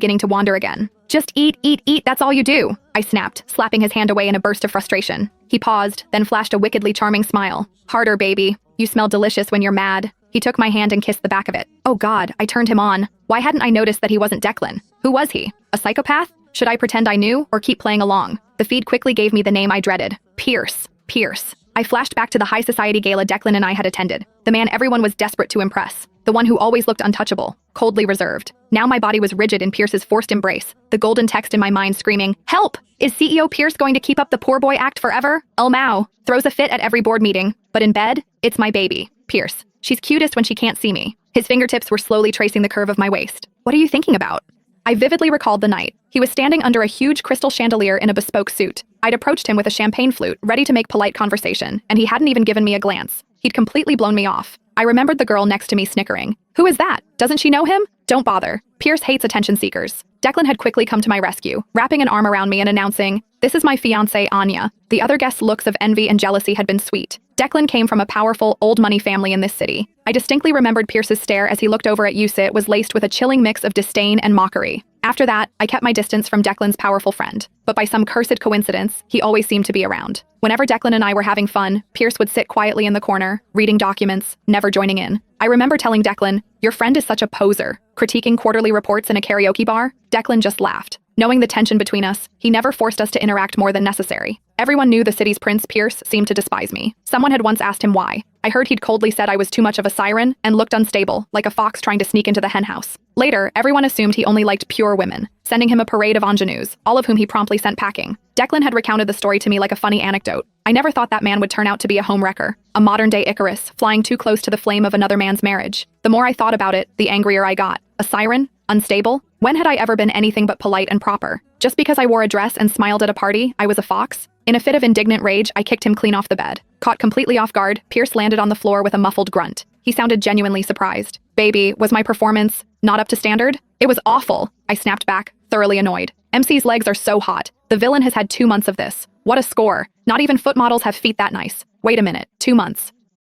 beginning to wander again. Just eat, eat, eat, that's all you do, I snapped, slapping his hand away in a burst of frustration. He paused, then flashed a wickedly charming smile. Harder, baby. You smell delicious when you're mad. He took my hand and kissed the back of it. Oh God, I turned him on. Why hadn't I noticed that he wasn't Declan? Who was he? A psychopath? Should I pretend I knew or keep playing along? The feed quickly gave me the name I dreaded. Pierce. Pierce. I flashed back to the high society gala Declan and I had attended. The man everyone was desperate to impress. The one who always looked untouchable, coldly reserved. Now my body was rigid in Pierce's forced embrace, the golden text in my mind screaming, "Help! Is CEO Pierce going to keep up the poor boy act forever? Oh Mao. Throws a fit at every board meeting. But in bed, it's my baby, Pierce. She's cutest when she can't see me." His fingertips were slowly tracing the curve of my waist. What are you thinking about? I vividly recalled the night. He was standing under a huge crystal chandelier in a bespoke suit. I'd approached him with a champagne flute, ready to make polite conversation, and he hadn't even given me a glance. He'd completely blown me off. I remembered the girl next to me snickering. Who is that? Doesn't she know him? Don't bother. Pierce hates attention seekers. Declan had quickly come to my rescue, wrapping an arm around me and announcing, "This is my fiancée, Anya." The other guests' looks of envy and jealousy had been sweet. Declan came from a powerful, old-money family in this city. I distinctly remembered Pierce's stare as he looked over at Yusit was laced with a chilling mix of disdain and mockery. After that, I kept my distance from Declan's powerful friend. But by some cursed coincidence, he always seemed to be around. Whenever Declan and I were having fun, Pierce would sit quietly in the corner, reading documents, never joining in. I remember telling Declan, "Your friend is such a poser," critiquing quarterly reports in a karaoke bar. Declan just laughed. Knowing the tension between us, he never forced us to interact more than necessary. Everyone knew the city's Prince Pierce seemed to despise me. Someone had once asked him why. I heard he'd coldly said I was too much of a siren and looked unstable, like a fox trying to sneak into the henhouse. Later, everyone assumed he only liked pure women, sending him a parade of ingenues, all of whom he promptly sent packing. Declan had recounted the story to me like a funny anecdote. I never thought that man would turn out to be a homewrecker, a modern-day Icarus, flying too close to the flame of another man's marriage. The more I thought about it, the angrier I got. A siren? Unstable? When had I ever been anything but polite and proper? Just because I wore a dress and smiled at a party, I was a fox? In a fit of indignant rage, I kicked him clean off the bed. Caught completely off guard, Pierce landed on the floor with a muffled grunt. He sounded genuinely surprised. "Baby, was my performance not up to standard?" "It was awful," I snapped back, thoroughly annoyed. "MC's legs are so hot. The villain has had 2 months of this. What a score. Not even foot models have feet that nice. Wait a minute, 2 months.